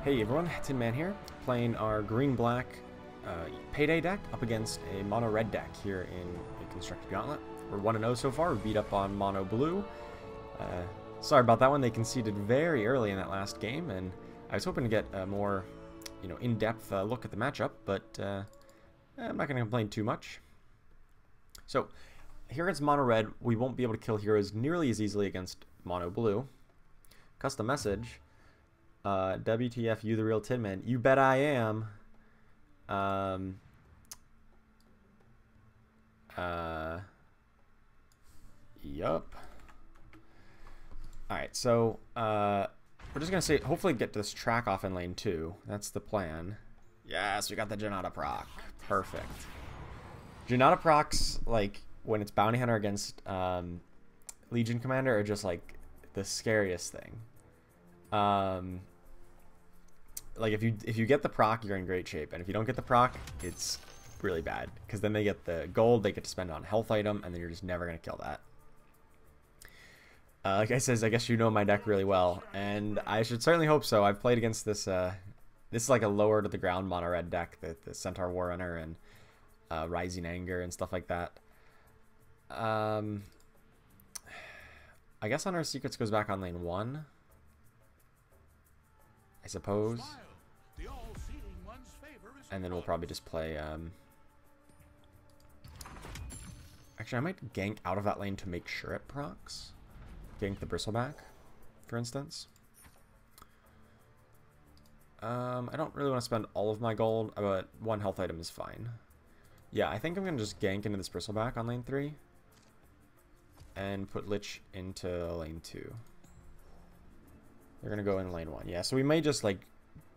Hey everyone, Tin Man here, playing our green-black Payday deck up against a mono-red deck here in a Constructed Gauntlet. We're 1-0 so far, we beat up on mono-blue. Sorry about that one, they conceded very early in that last game, and I was hoping to get a more, in-depth look at the matchup, but I'm not going to complain too much. So, here against mono-red, we won't be able to kill heroes nearly as easily against mono-blue. Custom message. WTF, you the real Tin Man? You bet I am. Yup. Alright, so, we're just gonna say, hopefully get this track off in lane 2. That's the plan. Yes, we got the Janata proc. Perfect. Janata procs, like, when it's Bounty Hunter against, Legion Commander, are just, like, the scariest thing. Like if you get the proc, you're in great shape, and if you don't get the proc, it's really bad, because then they get the gold they get to spend on health item, and then you're just never gonna kill that. Like I says, I guess you know my deck really well, and I should certainly hope so. I've played against this. This is like a lower to the ground mono red deck, the Centaur Warrunner and Rising Anger and stuff like that. I guess Honor Secrets goes back on lane 1. I suppose. And then we'll probably just play, actually, I might gank out of that lane to make sure it procs. Gank the Bristleback, for instance. I don't really want to spend all of my gold, but one health item is fine. Yeah, I think I'm going to just gank into this Bristleback on lane 3. And put Lich into lane 2. They're going to go in lane 1. Yeah, so we may just, like,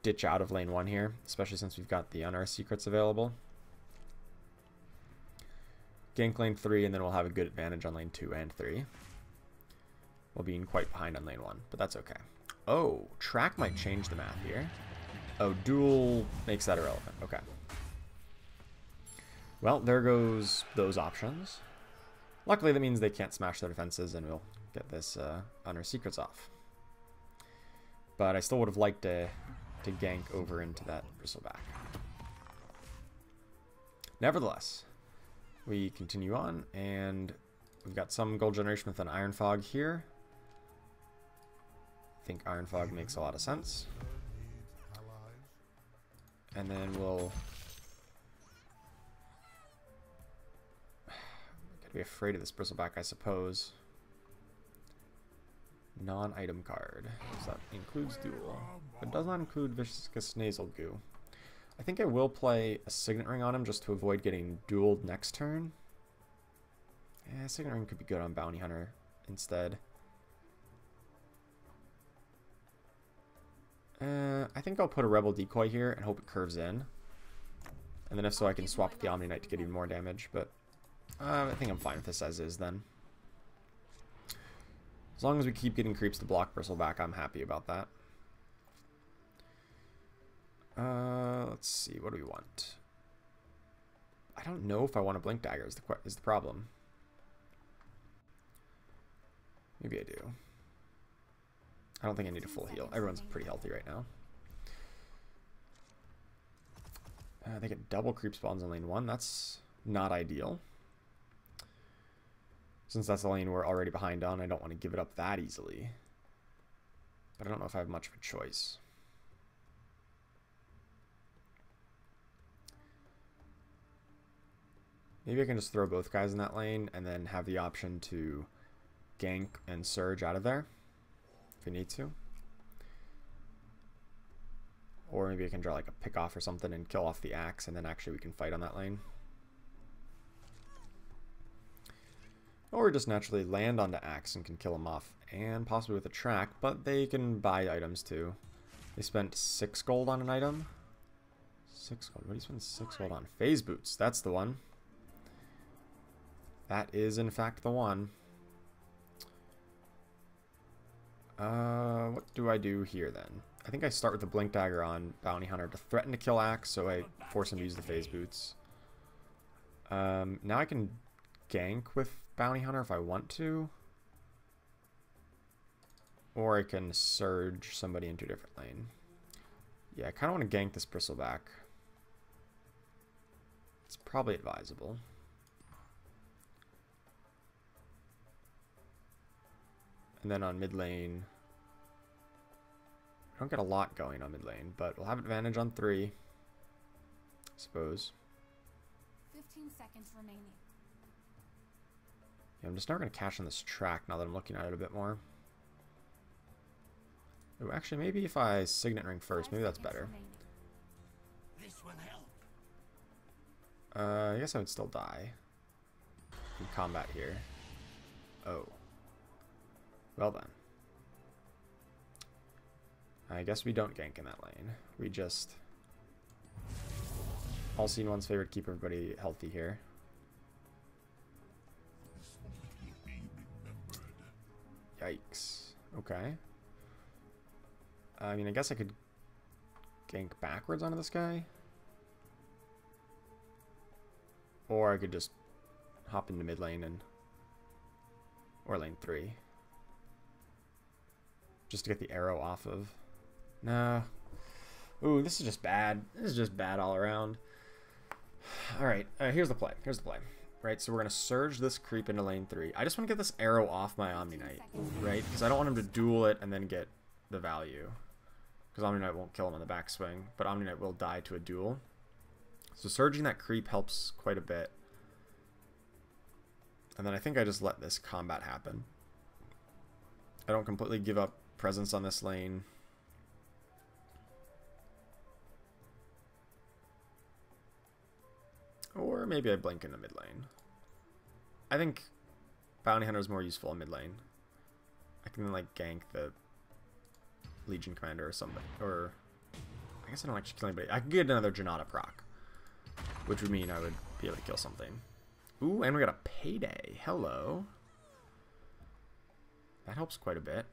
ditch out of lane 1 here, especially since we've got the Unearthed Secrets available. Gank lane 3, and then we'll have a good advantage on lane 2 and 3. While being quite behind on lane 1, but that's okay. Oh, track might change the math here. Oh, duel makes that irrelevant. Okay. Well, there goes those options. Luckily, that means they can't smash their defenses, and we'll get this Unearthed Secrets off. But I still would have liked to gank over into that Bristleback. Nevertheless, we continue on, and we've got some gold generation with an Iron Fog here. I think Iron Fog makes a lot of sense. And then we'll... Gotta be afraid of this Bristleback, I suppose. Non-item card. So that includes duel. But does not include Viscous Nasal Goo. I think I will play a Signet Ring on him just to avoid getting dueled next turn. Yeah, Signet Ring could be good on Bounty Hunter instead. I think I'll put a Rebel Decoy here and hope it curves in. And then if so, I can swap with the Omni Knight to get even more damage. But I think I'm fine with this as is then. As long as we keep getting creeps to block Bristleback, I'm happy about that. Let's see, what do we want? I don't know if I want a Blink Dagger is the problem. Maybe I do. I don't think I need a full heal. Everyone's pretty healthy right now. They get double creep spawns in lane 1. That's not ideal. Since that's the lane we're already behind on, I don't want to give it up that easily. But I don't know if I have much of a choice. Maybe I can just throw both guys in that lane and then have the option to gank and surge out of there if we need to. Or maybe I can draw like a pick off or something and kill off the axe, and then actually we can fight on that lane. Or just naturally land onto axe and can kill them off, and possibly with a track, but they can buy items too. They spent 6 gold on an item. 6 gold. What do you spend 6 gold on? Phase Boots. That's the one. That is in fact the one. What do I do here then? I think I start with the Blink Dagger on Bounty Hunter to threaten to kill axe, so I force him to use the Phase Boots. Now I can gank with Bounty Hunter if I want to. Or I can surge somebody into a different lane. Yeah, I kind of want to gank this bristleback. It's probably advisable. And then on mid lane, I don't get a lot going on mid lane, but we'll have advantage on 3, I suppose. 15 seconds remaining. Yeah, I'm just never going to cash on this track now that I'm looking at it a bit more. Oh, actually, maybe if I Signet Ring first, maybe that's better. This will help. I guess I would still die in combat here. Oh. Well then. I guess we don't gank in that lane. We just... all seen one's favorite, keep everybody healthy here. Yikes. Okay. I mean, I guess I could gank backwards onto this guy. Or I could just hop into mid lane and... or lane 3. Just to get the arrow off of. Nah. Ooh, this is just bad. This is just bad all around. Alright, here's the play. Here's the play. Right, so we're going to surge this creep into lane 3. I just want to get this arrow off my Omni Knight, right? Because I don't want him to duel it and then get the value. Because Omni Knight won't kill him on the backswing, but Omni Knight will die to a duel. So surging that creep helps quite a bit. And then I think I just let this combat happen. I don't completely give up presence on this lane. Or maybe I blink in the mid lane. I think Bounty Hunter is more useful in mid lane. I can like gank the Legion Commander or somebody. Or I guess I don't actually kill anybody. I can get another Janata proc, which would mean I would be able to kill something. Ooh, and we got a Payday. Hello. That helps quite a bit.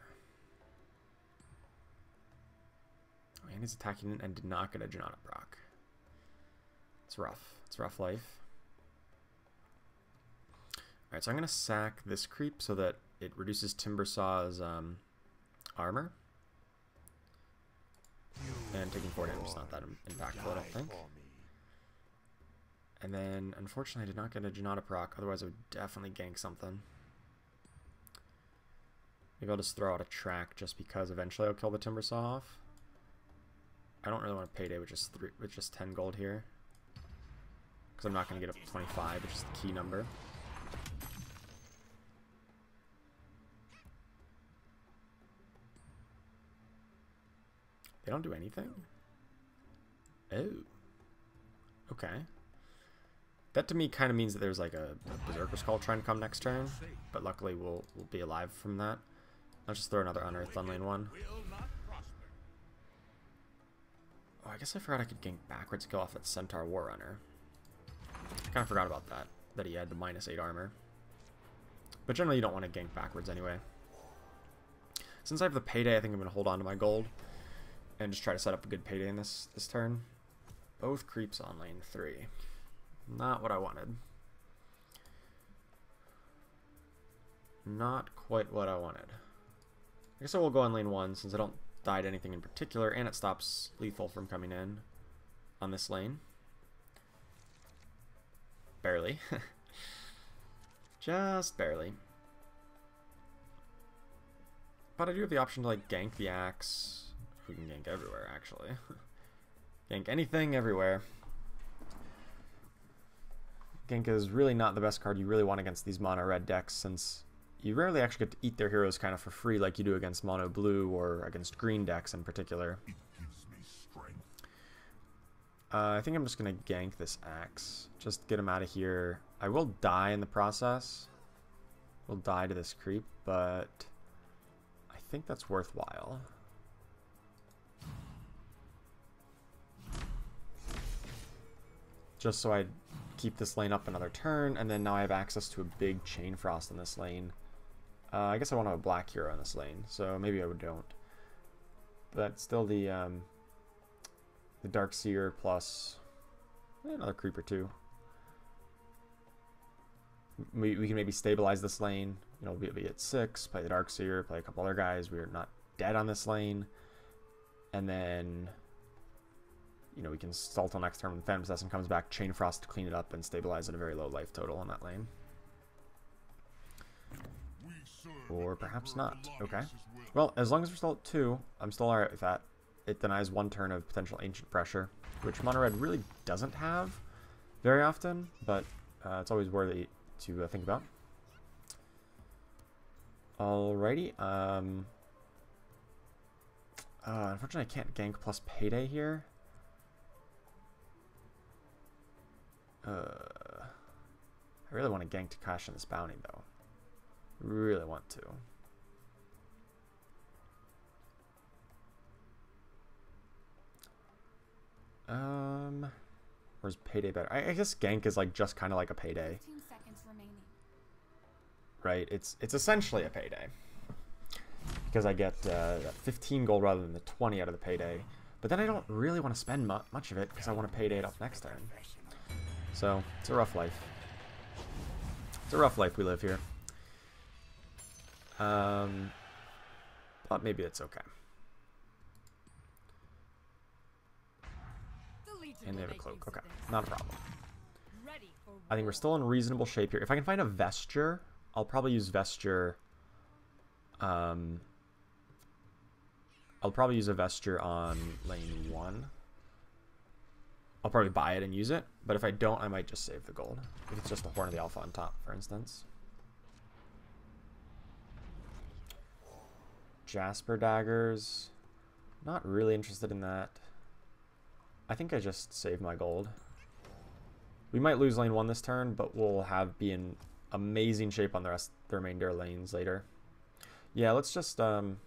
Oh, and he's attacking and did not get a Janata proc. It's rough. It's rough life. Alright, so I'm going to sack this creep so that it reduces Timbersaw's armor. And taking 4 damage is not that impactful, I don't think. And then, unfortunately, I did not get a Janata proc. Otherwise, I would definitely gank something. Maybe I'll just throw out a track just because eventually I'll kill the Timbersaw off. I don't really want to Payday with just 10 gold here. Because I'm not going to get up to 25, which is the key number. They don't do anything? Oh. Okay. That to me kind of means that there's like a Berserker's Call trying to come next turn. But luckily we'll be alive from that. I'll just throw another Unearthed on lane 1. Oh, I guess I forgot I could gank backwards to kill off that Centaur Warrunner. I kind of forgot about that he had the -8 armor. But generally you don't want to gank backwards anyway. Since I have the Payday, I think I'm going to hold on to my gold. And just try to set up a good Payday in this turn. Both creeps on lane 3. Not what I wanted. Not quite what I wanted. I guess I will go on lane 1 since I don't die to anything in particular, and it stops lethal from coming in on this lane. Barely. Just barely. But I do have the option to like gank the axe. We can gank everywhere, actually. Gank anything everywhere. Gank is really not the best card you really want against these mono red decks, since you rarely actually get to eat their heroes kind of for free like you do against mono blue or against green decks in particular. It gives me strength. I think I'm just going to gank this axe. Just get him out of here. I will die in the process. We'll die to this creep, but I think that's worthwhile. Just so I keep this lane up another turn, and then now I have access to a big Chain Frost in this lane. I guess I want to have a black hero in this lane, so maybe I don't. But still the Dark Seer plus another creep or two. We can maybe stabilize this lane. You know, we'll be at 6, play the Dark Seer, play a couple other guys. We're not dead on this lane. And then you know, we can stall till next turn when Phantom Assassin comes back, Chain Frost to clean it up and stabilize at a very low life total on that lane. Or perhaps not. Okay. Well, as long as we're still at 2, I'm still alright with that. It denies 1 turn of potential Ancient Pressure, which Mono Red really doesn't have very often, but it's always worthy to think about. Alrighty. Unfortunately, I can't gank plus Payday here. I really want to gank to cash in this bounty, though. Really want to. Where's Payday better? I guess gank is like just kind of like a Payday. 15 seconds remaining. Right? It's essentially a Payday. Because I get 15 gold rather than the 20 out of the Payday. But then I don't really want to spend much of it because I want to Payday it up next turn. So, it's a rough life. It's a rough life we live here. But maybe it's okay. And they have a cloak. Okay, not a problem. I think we're still in reasonable shape here. If I can find a Vesture, I'll probably use Vesture. I'll probably use a Vesture on lane 1. I'll probably buy it and use it, but if I don't, I might just save the gold. If it's just the Horn of the Alpha on top, for instance. Jasper daggers. Not really interested in that. I think I just save my gold. We might lose lane 1 this turn, but we'll be in amazing shape on the remainder lanes later. Yeah, let's just I'll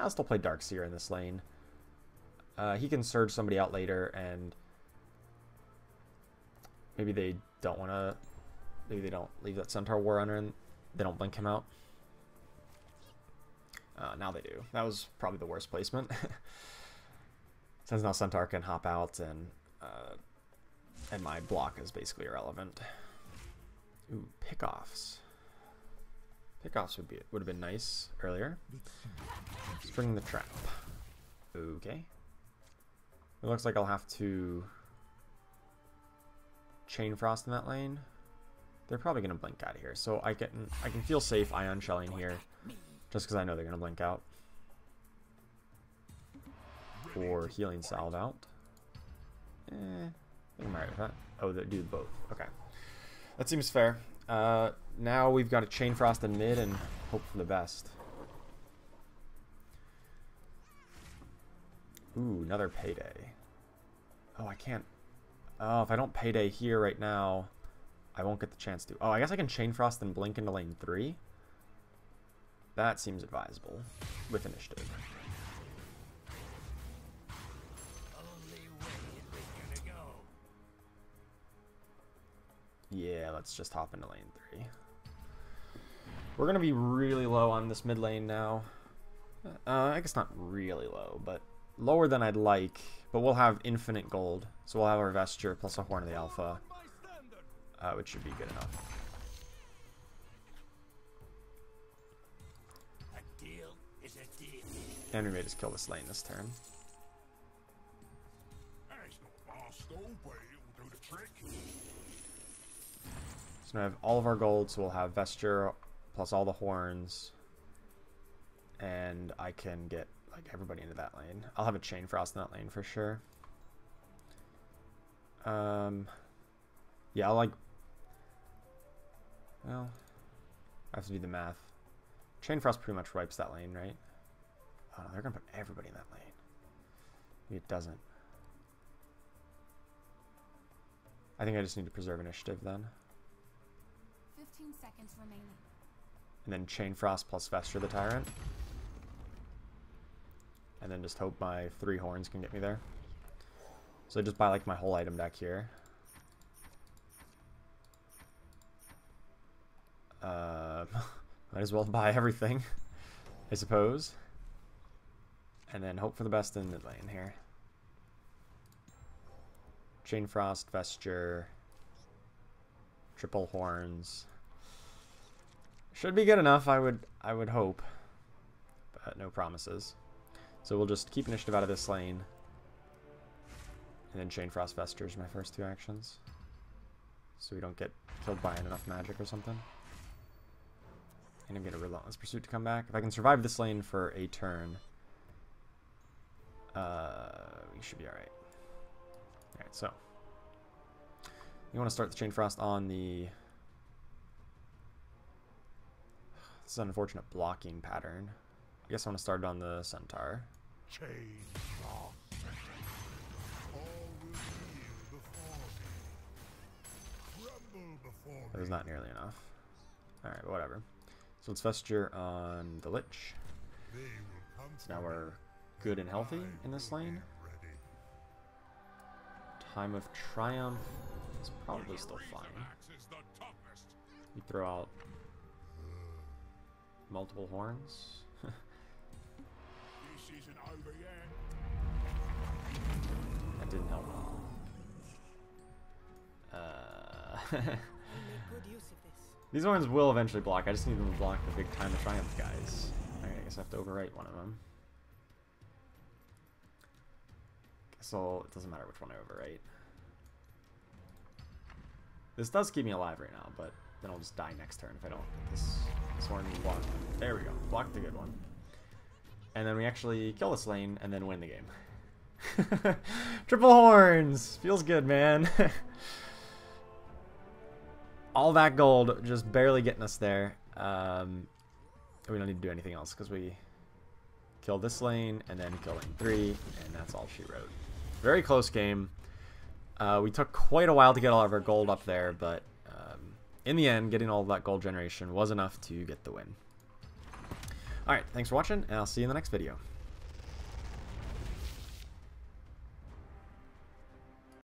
still play Darkseer in this lane. He can surge somebody out later, and maybe they don't want to. Maybe they don't leave that Centaur Warrunner and they don't blink him out. Now they do. That was probably the worst placement. Since now Centaur can hop out and my block is basically irrelevant. Ooh, pickoffs. Pickoffs would have been nice earlier. Spring the trap. Okay. It looks like I'll have to Chain Frost in that lane. They're probably gonna blink out of here, so I can feel safe Ion Shelling here, just because I know they're gonna blink out. Or Healing Salve out. I think I'm alright with that. Oh, they do both. Okay. That seems fair. Now we've got a Chain Frost in mid and hope for the best. Ooh, another Payday. Oh, I can't. Oh, if I don't Payday here right now, I won't get the chance to. Oh, I guess I can Chain Frost and blink into lane 3. That seems advisable with initiative. Yeah, let's just hop into lane 3. We're going to be really low on this mid lane now. I guess not really low, but lower than I'd like. But we'll have infinite gold. So we'll have our Vesture plus a Horn of the Alpha, which should be good enough. A deal is a deal. And we may just kill this lane this turn. There's no Barstow, but it'll do the trick. So now we have all of our gold, so we'll have Vesture plus all the horns. And I can get like everybody into that lane. I'll have a Chain Frost in that lane for sure. Yeah, I'll like... Well, I have to do the math. Chain Frost pretty much wipes that lane, right? Oh no, they're gonna put everybody in that lane. Maybe it doesn't. I think I just need to preserve initiative then. 15 seconds remaining. And then Chain Frost plus Vesture the Tyrant. And then just hope my 3 horns can get me there. So I just buy like my whole item deck here. Might as well buy everything, I suppose. And then hope for the best in mid lane here. Chain Frost, Vesture, triple horns. Should be good enough, I would hope. But no promises. So we'll just keep initiative out of this lane. And then Chain Frost Vestures my first 2 actions. So we don't get killed by enough magic or something. And I'm going to Relentless Pursuit to come back. If I can survive this lane for a turn, we should be alright. Alright, so. You want to start the Chain Frost on the... This is an unfortunate blocking pattern. I guess I want to start it on the Centaur. Chain frost. All will yield before me. Tremble before That was me. not nearly enough. Alright, whatever. So let's Vesture on the Lich. They will come So now to we're me. good and healthy in this I will lane. be ready. Time of Triumph is probably still fine. Is the toughest. We throw out multiple horns. This isn't over yet. That didn't help. Make good use of this. These horns will eventually block. I just need them to block the big Time of Triumph guys. Alright, I guess I have to overwrite one of them. So it doesn't matter which one I overwrite. This does keep me alive right now, but then I'll just die next turn if I don't. This horn will block. There we go. Block the good one. And then we actually kill this lane and then win the game. Triple horns! Feels good, man. All that gold just barely getting us there. We don't need to do anything else because we kill this lane and then kill lane 3, and that's all she wrote. Very close game. We took quite a while to get all of our gold up there, but in the end, getting all of that gold generation was enough to get the win. Alright, thanks for watching, and I'll see you in the next video.